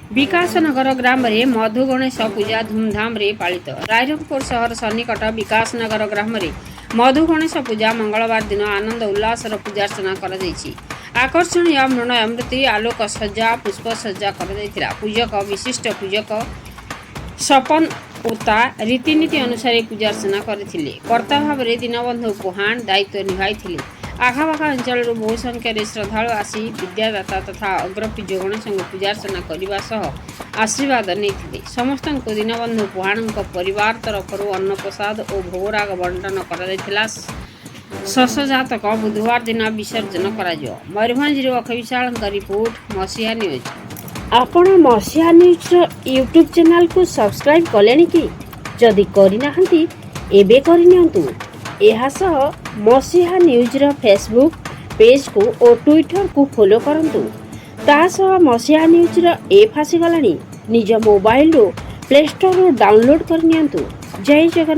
विकासनगर ग्राम रे मधु गणेश पूजा धूमधाम रे पालित। रायरंगपुर शहर सन्निकट विकासनगर ग्राम रे मधु गणेश पूजा मंगलवार दिन आनंद उल्लास पूजार्चना कर आकर्षणीय मृणय मूर्ति आलोक सज्जा पुष्प सज्जा कर पूजक विशिष्ट पूजक सपन ओता रीतिनीति अनुसार पूजार्चना करथिले। कर्ता भाव में दीनबंधु पुहाण दायित्व निभाई। आखापाखा अंचल बहु संख्यार श्रद्धालु आसी विद्यादाता तथा अग्रपूज्य गणेश पूजार्चना करने सह आशीर्वाद नहीं। समस्त दीनबंधु पुहाण परिवार तरफ अन्नप्रसाद और भोगराग बंटन कर शशजातक बुधवार दिन विसर्जन कर। मयूरभंज अखिल रिपोर्ट मसीहा न्यूज। आपण मसीहा न्यूज यूट्यूब चैनल को सब्सक्राइब कले कि जदि करना एबे करनियंतु। एहा सह मसीहा न्यूज रो फेसबुक पेज को और ट्विटर को फॉलो करंतु। ता सह मसीहा न्यूज रो ऐप आसी गलानी। निज मोबाइल रो प्ले स्टोर रो डाउनलोड करनियंतु। जय जगन्नाथ।